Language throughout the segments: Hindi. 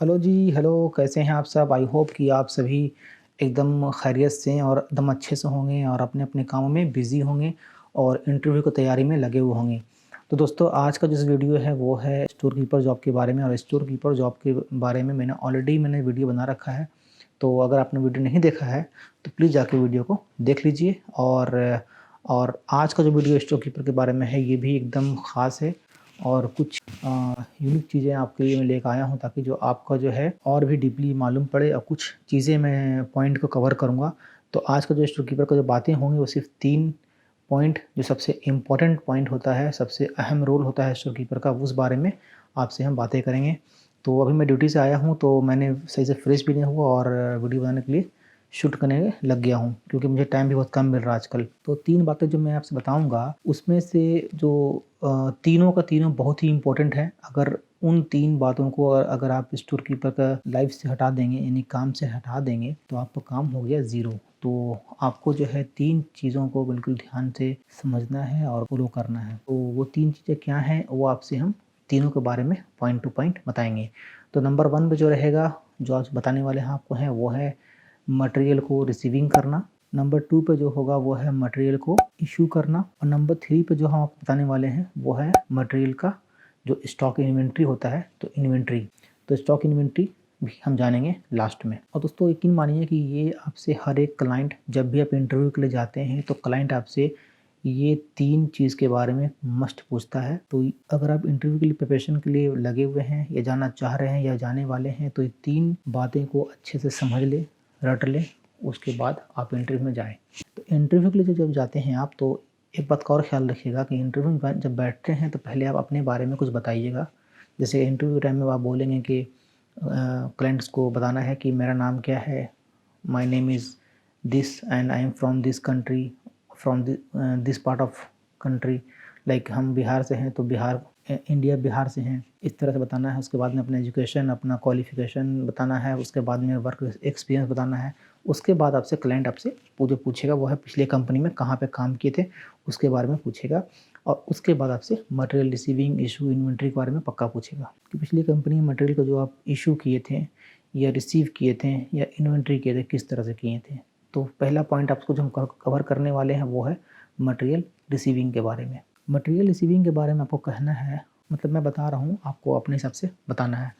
हेलो जी, हेलो, कैसे हैं आप सब? आई होप कि आप सभी एकदम खैरियत से हैं और एकदम अच्छे से होंगे और अपने-अपने कामों में बिज़ी होंगे और इंटरव्यू की तैयारी में लगे हुए होंगे। तो दोस्तों आज का जो वीडियो है वो है स्टोर कीपर जॉब के बारे में और स्टोर कीपर जॉब के बारे में मैंने वीडियो बना रखा है। तो अगर आपने वीडियो नहीं देखा है तो प्लीज़ जाके वीडियो को देख लीजिए और आज का जो वीडियो स्टोर कीपर के बारे में है ये भी एकदम ख़ास है और कुछ यूनिक चीज़ें आपके लिए मैं लेकर आया हूँ ताकि जो आपका जो है और भी डीपली मालूम पड़े और कुछ चीज़ें मैं पॉइंट को कवर करूँगा। तो आज का जो स्टोर कीपर का जो बातें होंगी वो सिर्फ 3 पॉइंट जो सबसे इम्पोर्टेंट पॉइंट होता है, सबसे अहम रोल होता है स्टोर कीपर का, उस बारे में आपसे हम बातें करेंगे। तो अभी मैं ड्यूटी से आया हूँ तो मैंने सही से फ्रेश भी नहीं हुआ और वीडियो बनाने के लिए शूट करने लग गया हूँ क्योंकि मुझे टाइम भी बहुत कम मिल रहा है आजकल। तो 3 बातें जो मैं आपसे बताऊँगा उसमें से जो तीनों का तीनों बहुत ही इम्पोर्टेंट है। अगर उन 3 बातों को अगर आप स्टोर कीपर का लाइफ से हटा देंगे यानी काम से हटा देंगे तो आपका काम हो गया ज़ीरो। तो आपको जो है 3 चीज़ों को बिल्कुल ध्यान से समझना है और फ़ॉलो करना है। तो वो 3 चीज़ें क्या हैं वो आपसे हम तीनों के बारे में पॉइंट टू पॉइंट बताएँगे। तो नंबर 1 पे जो रहेगा, जो आज बताने वाले हैं आपको हैं वो है मटेरियल को रिसीविंग करना। नंबर 2 पे जो होगा वो है मटेरियल को इश्यू करना और नंबर 3 पे जो हम आपको बताने वाले हैं वो है मटेरियल का जो स्टॉक इन्वेंट्री होता है, तो इन्वेंट्री। तो स्टॉक इन्वेंट्री भी हम जानेंगे लास्ट में। और दोस्तों यकीन मानिए कि ये आपसे हर एक क्लाइंट जब भी आप इंटरव्यू के लिए जाते हैं तो क्लाइंट आपसे ये 3 चीज़ के बारे में मस्ट पूछता है। तो अगर आप इंटरव्यू के लिए प्रिपरेशन के लिए लगे हुए हैं या जाना चाह रहे हैं या जाने वाले हैं तो ये 3 बातें को अच्छे से समझ लें, रट लें, उसके बाद आप इंटरव्यू में जाएँ। तो इंटरव्यू के लिए जब जाते हैं आप तो एक बात का और ख़्याल रखिएगा कि इंटरव्यू में जब बैठते हैं तो पहले आप अपने बारे में कुछ बताइएगा। जैसे इंटरव्यू टाइम में आप बोलेंगे कि क्लाइंट्स को बताना है कि मेरा नाम क्या है, my name is this and I am from this country, from this part of country. Like हम बिहार से हैं तो इंडिया बिहार से हैं, इस तरह से बताना है। उसके बाद में अपना एजुकेशन, अपना क्वालिफ़िकेशन बताना है, उसके बाद में वर्क एक्सपीरियंस बताना है। उसके बाद आपसे क्लाइंट आपसे वो जो पूछेगा वो है पिछले कंपनी में कहाँ पे काम किए थे, उसके बारे में पूछेगा और उसके बाद आपसे मटेरियल रिसीविंग, इशू, इन्वेंटरी के बारे में पक्का पूछेगा कि पिछली कंपनी में मटेरियल को जो आप इशू किए थे या रिसीव किए थे या इन्वेंट्री किए थे, किस तरह से किए थे। तो पहला पॉइंट आपको जो हम कवर करने वाले हैं वो है मटेरियल रिसीविंग के बारे में। मटेरियल रिसीविंग के बारे में आपको कहना है, मतलब मैं बता रहा हूँ, आपको अपने हिसाब से बताना है।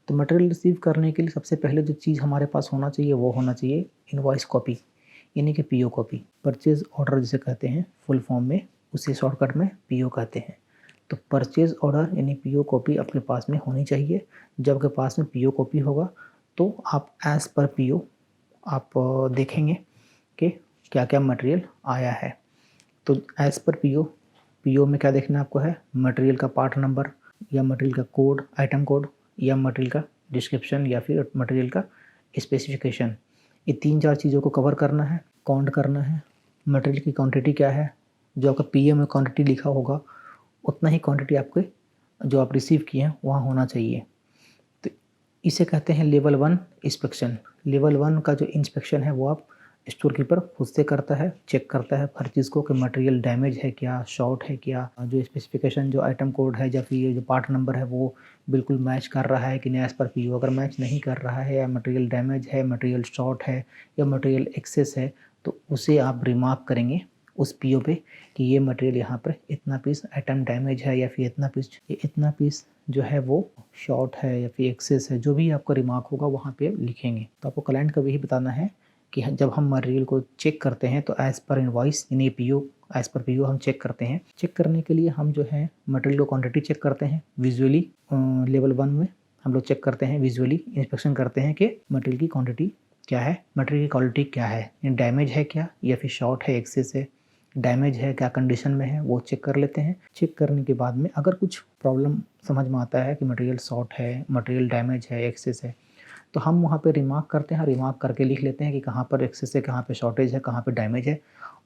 तो मटेरियल रिसीव करने के लिए सबसे पहले जो चीज़ हमारे पास होना चाहिए वो होना चाहिए इनवॉइस कॉपी, यानी कि पीओ कॉपी, परचेज़ ऑर्डर जिसे कहते हैं फुल फॉर्म में, उसे शॉर्टकट में पीओ कहते हैं। तो परचेज़ ऑर्डर यानी पीओ कॉपी आपके पास में होनी चाहिए। जब आपके पास में पीओ कॉपी होगा तो आप एज़ पर पीओ आप देखेंगे कि क्या-क्या मटेरियल आया है। तो एज़ पर पीओ में क्या देखना आपको है, मटेरियल का पार्ट नंबर या मटेरियल का कोड, आइटम कोड या मटेरियल का डिस्क्रिप्शन या फिर मटेरियल का स्पेसिफिकेशन। ये 3-4 चीज़ों को कवर करना है, काउंट करना है। मटेरियल की क्वांटिटी क्या है, जो आपका पीओ में क्वांटिटी लिखा होगा उतना ही क्वांटिटी आपके जो आप रिसीव किए हैं वहाँ होना चाहिए। तो इसे कहते हैं लेवल 1 इंस्पेक्शन। लेवल 1 का जो इंस्पेक्शन है वो आप स्टोर कीपर खुद से करता है, चेक करता है हर चीज़ को कि मटेरियल डैमेज है क्या, शॉर्ट है क्या, जो स्पेसिफिकेशन, जो आइटम कोड है या फिर ये जो पार्ट नंबर है वो बिल्कुल मैच कर रहा है कि नहीं एज़ पर पीओ। अगर मैच नहीं कर रहा है या मटेरियल डैमेज है, मटेरियल शॉर्ट है या मटेरियल एक्सेस है तो उसे आप रिमार्क करेंगे उस पीओ पे कि ये मटेरियल यहाँ पर इतना पीस आइटम डैमेज है या फिर इतना पीस जो है वो शॉर्ट है या फिर एक्सेस है, जो भी आपका रिमार्क होगा वहाँ पे लिखेंगे। तो आपको क्लाइंट को यही बताना है कि जब हम मटेरियल को चेक करते हैं तो एज़ पर इनवॉइस यानी पीओ, एज़ पर पीओ हम चेक करते हैं। चेक करने के लिए हम जो है मटेरियल को क्वांटिटी चेक करते हैं विजुअली। लेवल 1 में हम लोग चेक करते हैं विजुअली, इंस्पेक्शन करते हैं कि मटेरियल की क्वांटिटी क्या है, मटेरियल की क्वालिटी क्या है, डैमेज है क्या या फिर शॉर्ट है, एक्सेस है, डैमेज है क्या, कंडीशन में है, वो चेक कर लेते हैं। चेक करने के बाद में अगर कुछ प्रॉब्लम समझ में आता है कि मटेरियल शॉर्ट है, मटेरियल डैमेज है, एक्सेस है, तो हम वहाँ पे रिमार्क करते हैं। रिमार्क करके लिख लेते हैं कि कहाँ पर एक्सेस है, कहाँ पे शॉर्टेज है, कहाँ पे डैमेज है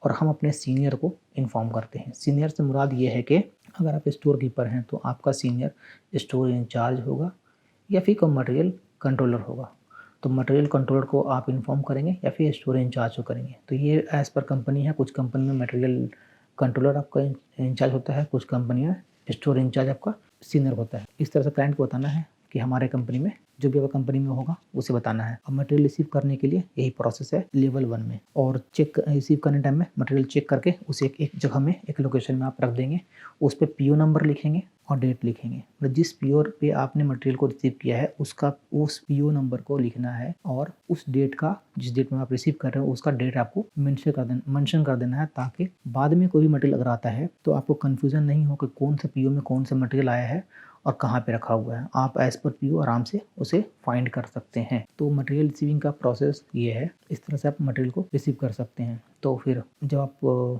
और हम अपने सीनियर को इन्फॉर्म करते हैं। सीनियर से मुराद ये है कि अगर आप स्टोर कीपर हैं तो आपका सीनियर स्टोर इंचार्ज होगा या फिर कोई मटेरियल कंट्रोलर होगा। तो मटेरियल कंट्रोलर को आप इन्फॉर्म करेंगे या फिर स्टोर इंचार्ज को करेंगे। तो ये एज़ पर कंपनी है, कुछ कंपनी में मटेरियल कंट्रोलर आपका इंचार्ज होता है, कुछ कंपनी में स्टोर इंचार्ज आपका सीनियर होता है। इस तरह से क्लाइंट को बताना है कि हमारे कंपनी में जो भी आपका कंपनी में होगा उसे बताना है। अब मटेरियल रिसीव करने के लिए यही प्रोसेस है लेवल 1 में। और चेक रिसीव करने टाइम में मटेरियल चेक करके उसे एक जगह में, एक लोकेशन में आप रख देंगे। उस पे पीओ नंबर लिखेंगे और डेट लिखेंगे। मतलब जिस पीओ पे आपने मटेरियल को रिसीव किया है उसका, उस पीओ नंबर को लिखना है और उस डेट का, जिस डेट में आप रिसीव कर रहे हो उसका डेट आपको मेंशन कर देना है, ताकि बाद में कोई भी मटेरियल अगर आता है तो आपको कंफ्यूजन नहीं हो कि कौन सा पीओ में कौन सा मटेरियल आया है और कहाँ पे रखा हुआ है। आप एज पर पीओ आराम से उसे फाइंड कर सकते हैं। तो मटेरियल रिसीविंग का प्रोसेस ये है, इस तरह से आप मटेरियल को रिसीव कर सकते हैं। तो फिर जब आप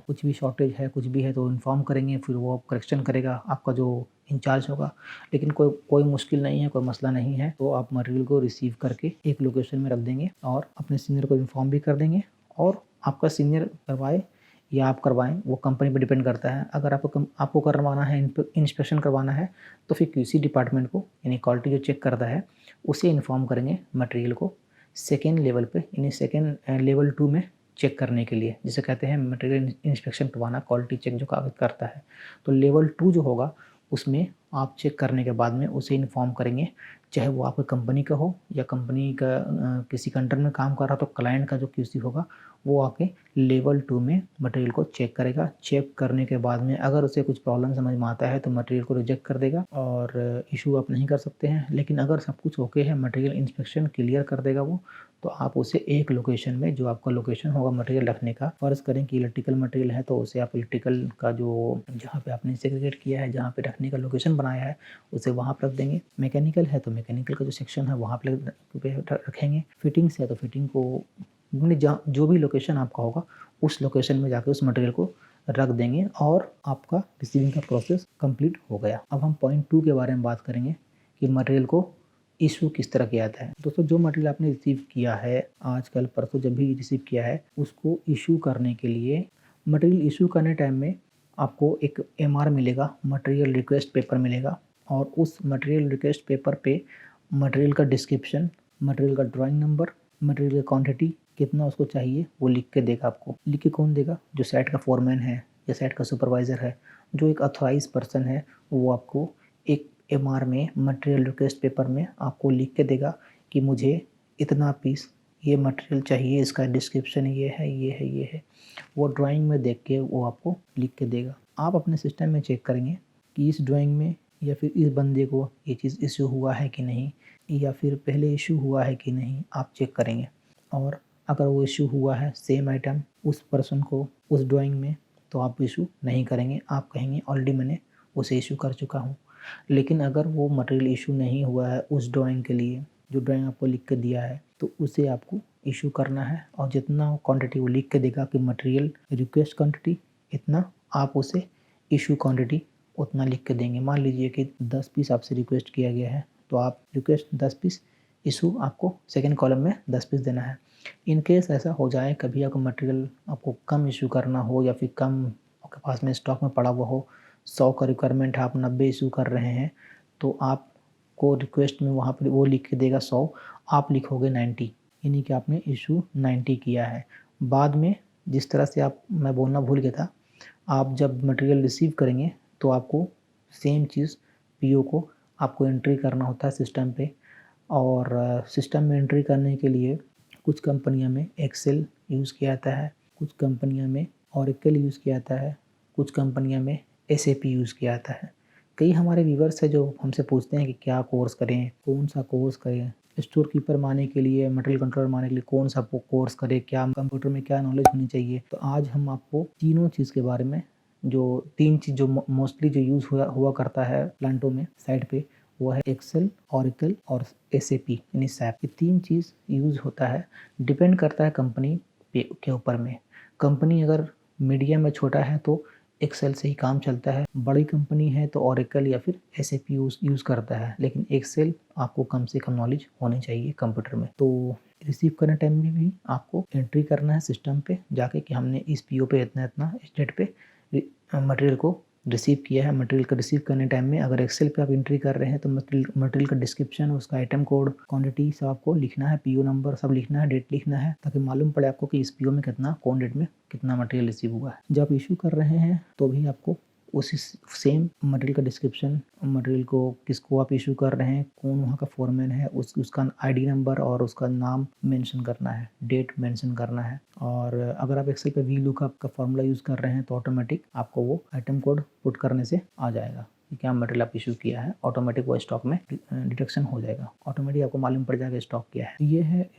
कुछ भी शॉर्टेज है, कुछ भी है तो इन्फॉर्म करेंगे, फिर वो करेक्शन करेगा आपका जो इंचार्ज होगा। लेकिन कोई मुश्किल नहीं है, कोई मसला नहीं है, तो आप मटेरियल को रिसीव करके एक लोकेशन में रख देंगे और अपने सीनियर को इन्फॉर्म भी कर देंगे। और आपका सीनियर करवाए या आप करवाएं, वो कंपनी पर डिपेंड करता है। अगर आपको करवाना है, इंस्पेक्शन करवाना है, तो फिर क्यूसी डिपार्टमेंट को, यानी क्वालिटी जो चेक करता है, उसे इन्फॉर्म करेंगे मटेरियल को सेकेंड लेवल पे, यानी सेकेंड लेवल 2 में चेक करने के लिए, जिसे कहते हैं मटेरियल इंस्पेक्शन करवाना, क्वालिटी चेक जो कागज करता है। तो लेवल 2 जो होगा उसमें आप चेक करने के बाद में उसे इन्फॉर्म करेंगे, चाहे वो आपकी कंपनी का हो या कंपनी का किसी के अंडर में काम कर रहा, तो क्लाइंट का जो क्यूसी होगा वो आके लेवल 2 में मटेरियल को चेक करेगा। चेक करने के बाद में अगर उसे कुछ प्रॉब्लम समझ में आता है तो मटेरियल को रिजेक्ट कर देगा और इशू आप नहीं कर सकते हैं। लेकिन अगर सब कुछ ओके है, मटेरियल इंस्पेक्शन क्लियर कर देगा वो, तो आप उसे एक लोकेशन में, जो आपका लोकेशन होगा मटेरियल रखने का, फ़र्ज़ करें कि इलेक्ट्रिकल मटेरियल है तो उसे आप इलेक्ट्रिकल का जो, जहाँ पे आपने सेग्रीगेट किया है, जहाँ पे रखने का लोकेशन बनाया है, उसे वहाँ पर रख देंगे। मैकेनिकल है तो मैकेनिकल का जो सेक्शन है वहाँ पे रखेंगे। फिटिंग्स है तो फिटिंग को, जहाँ जो भी लोकेशन आपका होगा उस लोकेशन में जाके उस मटेरियल को रख देंगे और आपका रिसीविंग का प्रोसेस कंप्लीट हो गया। अब हम पॉइंट 2 के बारे में बात करेंगे कि मटेरियल को इशू किस तरह किया जाता है। दोस्तों, जो मटेरियल आपने रिसीव किया है, आजकल परसों जब भी रिसीव किया है, उसको इशू करने के लिए, मटेरियल इशू करने टाइम में आपको एक एमआर मिलेगा, मटेरियल रिक्वेस्ट पेपर मिलेगा। और उस मटेरियल रिक्वेस्ट पेपर पे मटेरियल का डिस्क्रिप्शन, मटेरियल का ड्राइंग नंबर, मटेरियल की क्वांटिटी कितना उसको चाहिए वो लिख के देगा आपको। लिख के कौन देगा? जो साइट का फोरमैन है या साइट का सुपरवाइज़र है, जो एक ऑथराइज पर्सन है, वो आपको एक एमआर में, मटेरियल रिक्वेस्ट पेपर में आपको लिख के देगा कि मुझे इतना पीस ये मटेरियल चाहिए, इसका डिस्क्रिप्शन ये है, ये है, ये है। वो ड्राइंग में देख के वो आपको लिख के देगा। आप अपने सिस्टम में चेक करेंगे कि इस ड्राइंग में या फिर इस बंदे को ये चीज़ इशू हुआ है कि नहीं, या फिर पहले इशू हुआ है कि नहीं, आप चेक करेंगे। और अगर वो इशू हुआ है सेम आइटम उस पर्सन को उस ड्राइंग में, तो आप इशू नहीं करेंगे। आप कहेंगे ऑलरेडी मैंने उसे इशू कर चुका हूँ। लेकिन अगर वो मटेरियल इशू नहीं हुआ है उस ड्राइंग के लिए, जो ड्राइंग आपको लिख के दिया है, तो उसे आपको इशू करना है। और जितना क्वांटिटी वो लिख के देगा कि मटेरियल रिक्वेस्ट क्वांटिटी इतना, आप उसे इशू क्वांटिटी उतना लिख के देंगे। मान लीजिए कि 10 पीस आपसे रिक्वेस्ट किया गया है, तो आप रिक्वेस्ट 10 पीस, इशू आपको सेकेंड कॉलम में 10 पीस देना है। इन केस ऐसा हो जाए कभी आपको मटेरियल आपको कम इशू करना हो या फिर कम आपके पास में स्टॉक में पड़ा हुआ हो, 100 का रिक्वायरमेंट है, आप 90 इशू कर रहे हैं, तो आपको रिक्वेस्ट में वहाँ पर वो लिख के देगा 100, आप लिखोगे 90, यानी कि आपने इशू 90 किया है। बाद में जिस तरह से मैं बोलना भूल गया था, आप जब मटेरियल रिसीव करेंगे तो आपको सेम चीज़ पीओ को आपको एंट्री करना होता है सिस्टम पे। और सिस्टम में एंट्री करने के लिए कुछ कंपनियों में एक्सेल यूज़ किया जाता है, कुछ कंपनियों में ओरेकल यूज़ किया जाता है, कुछ कंपनियों में एसएपी यूज़ किया जाता है। कई हमारे व्यूवर्स है जो हमसे पूछते हैं कि क्या कोर्स करें, कौन सा कोर्स करें, स्टोर कीपर माने के लिए, मटेरियल कंट्रोलर माने के लिए कौन सा कोर्स करें, क्या कंप्यूटर में क्या नॉलेज होनी चाहिए। तो आज हम आपको तीनों चीज़ के बारे में, जो 3 चीज़ जो मोस्टली जो यूज़ हुआ करता है प्लांटों में साइट पे, वो है एक्सेल, ओरेकल और एसएपी यानी सैप। ये 3 चीज़ यूज़ होता है, डिपेंड करता है कंपनी के ऊपर में। कंपनी अगर मीडियम में छोटा है तो एक्सेल से ही काम चलता है, बड़ी कंपनी है तो ओरेकल या फिर एसएपी यूज़ करता है। लेकिन एक्सेल आपको कम से कम नॉलेज होनी चाहिए कंप्यूटर में। तो रिसीव करने टाइम में भी आपको एंट्री करना है सिस्टम पे जाके कि हमने इस पीओ पे इतना इतना इस डेट पे मटेरियल को रिसीव किया है। मटेरियल का रिसीव करने टाइम में अगर एक्सेल पे आप एंट्री कर रहे हैं तो मटेरियल का डिस्क्रिप्शन, उसका आइटम कोड, क्वांटिटी सब आपको लिखना है, पीओ नंबर सब लिखना है, डेट लिखना है, ताकि मालूम पड़े आपको कि इस पीओ में कितना, कौन डेट में कितना मटेरियल रिसीव हुआ है। जब आप इशू कर रहे हैं तो भी आपको उसी सेम मटेरियल का डिस्क्रिप्शन, मटेरियल को किसको आप इशू कर रहे हैं, कौन वहाँ का फोरमैन है, उसका आईडी नंबर और उसका नाम मेंशन करना है, डेट मेंशन करना है। और अगर आप एक्सेल पे वी लुकअप का फॉर्मूला यूज़ कर रहे हैं तो ऑटोमेटिक आपको वो आइटम कोड पुट करने से आ जाएगा कि क्या मटेरियल आप इशू किया है, ऑटोमेटिक वो स्टॉक में डिटेक्शन हो जाएगा, ऑटोमेटिक आपको मालूम पड़ जाएगा स्टॉक क्या है। ये है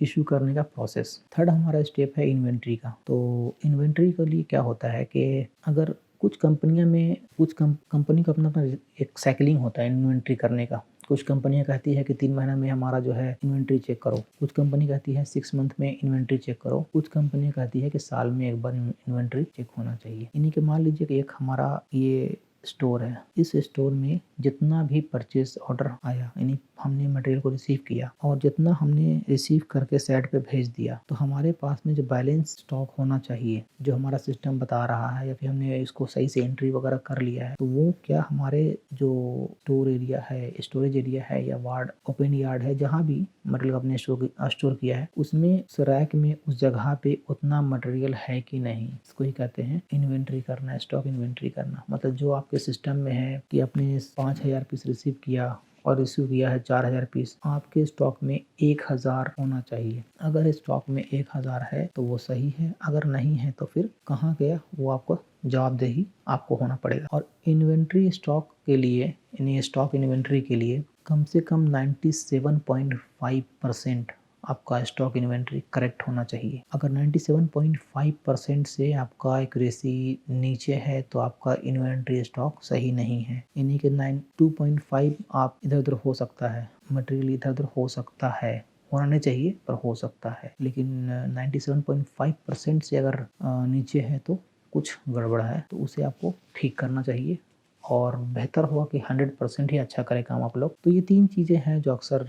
इशू करने का प्रोसेस। थर्ड हमारा स्टेप है इन्वेंट्री का। तो इन्वेंट्री के लिए क्या होता है कि अगर कुछ कंपनियों में कुछ कंपनी का अपना एक साइकिलिंग होता है इन्वेंट्री करने का। कुछ कंपनियां कहती है कि 3 महीना में हमारा जो है इन्वेंट्री चेक करो, कुछ कंपनी कहती है 6 मंथ में इन्वेंट्री चेक करो, कुछ कंपनियां कहती है कि साल में एक बार इन्वेंट्री चेक होना चाहिए। इन्हीं के मान लीजिए कि एक हमारा ये स्टोर है, इस स्टोर में जितना भी परचेज ऑर्डर आया, यानी हमने मटेरियल को रिसीव किया और जितना हमने रिसीव करके साइट पे भेज दिया, तो हमारे पास में जो बैलेंस स्टॉक होना चाहिए, जो हमारा सिस्टम बता रहा है या फिर हमने इसको सही से एंट्री वगैरह कर लिया है, तो वो क्या हमारे जो स्टोर एरिया है, स्टोरेज एरिया है या वार्ड ओपन यार्ड है, जहाँ भी मटेरियल आपने स्टोर किया है, उसमें उस रैक में उस जगह पे उतना मटेरियल है कि नहीं, इसको ही कहते हैं इन्वेंट्री करना, स्टॉक इन्वेंट्री करना। मतलब जो आपके सिस्टम में है कि आपने 5000 पीस रिसीव किया और रिसीव किया है 4000 पीस, आपके स्टॉक में 1000 होना चाहिए। अगर स्टॉक में 1000 है तो वो सही है, अगर नहीं है तो फिर कहाँ गया वो आपको जवाबदेही आपको होना पड़ेगा। और इन्वेंट्री स्टॉक के लिए, यानी स्टॉक इन्वेंट्री के लिए कम से कम 97.5% आपका स्टॉक इन्वेंट्री करेक्ट होना चाहिए। अगर 97.5% से आपका एक्यूरेसी नीचे है तो आपका इन्वेंट्री स्टॉक सही नहीं है, यानी कि 2.5 आप इधर उधर हो सकता है, मटेरियल इधर उधर हो सकता है, होना नहीं चाहिए पर हो सकता है, लेकिन 97.5% से अगर नीचे है तो कुछ गड़बड़ है, तो उसे आपको ठीक करना चाहिए और बेहतर होगा कि 100% ही अच्छा करें काम आप लोग। तो ये 3 चीज़ें हैं जो अक्सर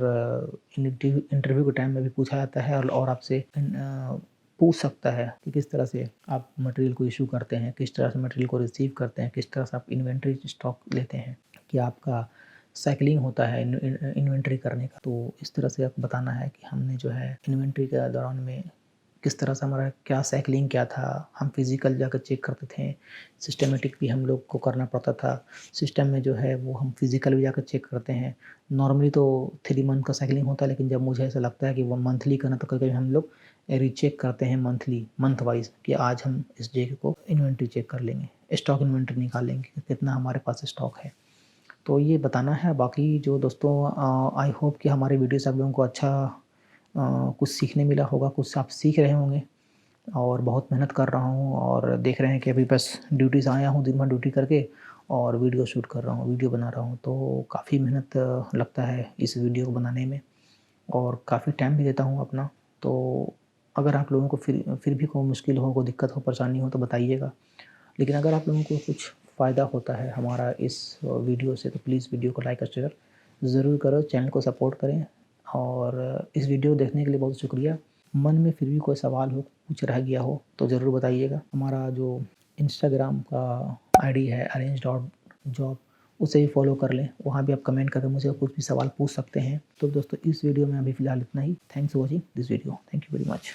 इंटरव्यू के टाइम में भी पूछा जाता है और आपसे पूछ सकता है कि किस तरह से आप मटेरियल को इशू करते हैं, किस तरह से मटेरियल को रिसीव करते हैं, किस तरह से आप इन्वेंट्री स्टॉक लेते हैं, कि आपका साइकिलिंग होता है इन्वेंट्री करने का। तो इस तरह से आपको बताना है कि हमने जो है इन्वेंट्री के दौरान में किस तरह से हमारा क्या साइकिलिंग क्या था, हम फिज़िकल जाकर चेक करते थे, सिस्टमेटिक भी हम लोग को करना पड़ता था, सिस्टम में जो है वो हम फिज़िकल भी जाकर चेक करते हैं। नॉर्मली तो 3 मंथ का साइकिलिंग होता है, लेकिन जब मुझे ऐसा लगता है कि वो मंथली करना, तो कभी-कभी हम लोग रीचेक करते हैं मंथ वाइज कि आज हम इस डे को इन्वेंट्री चेक कर लेंगे, स्टॉक इन्वेंट्री निकालेंगे कि कितना हमारे पास स्टॉक है। तो ये बताना है। बाकी जो दोस्तों, आई होप कि हमारे वीडियो से आप लोगों को अच्छा कुछ सीखने मिला होगा, कुछ आप सीख रहे होंगे। और बहुत मेहनत कर रहा हूँ और देख रहे हैं कि अभी बस ड्यूटी से आया हूँ, दिन भर ड्यूटी करके और वीडियो शूट कर रहा हूँ, वीडियो बना रहा हूँ। तो काफ़ी मेहनत लगता है इस वीडियो को बनाने में और काफ़ी टाइम भी देता हूँ अपना। तो अगर आप लोगों को फिर भी कोई मुश्किल हो, कोई दिक्कत हो, परेशानी हो तो बताइएगा। लेकिन अगर आप लोगों को कुछ फ़ायदा होता है हमारा इस वीडियो से, तो प्लीज़ वीडियो को लाइक और शेयर ज़रूर करो, चैनल को सपोर्ट करें। और इस वीडियो को देखने के लिए बहुत शुक्रिया। मन में फिर भी कोई सवाल हो, कुछ रह गया हो तो ज़रूर बताइएगा। हमारा जो इंस्टाग्राम का आईडी है arrange.job, उसे भी फॉलो कर लें, वहाँ भी आप कमेंट करके मुझे कुछ भी सवाल पूछ सकते हैं। तो दोस्तों, इस वीडियो में अभी फ़िलहाल इतना ही। Thanks for watching this video. Thank you very much.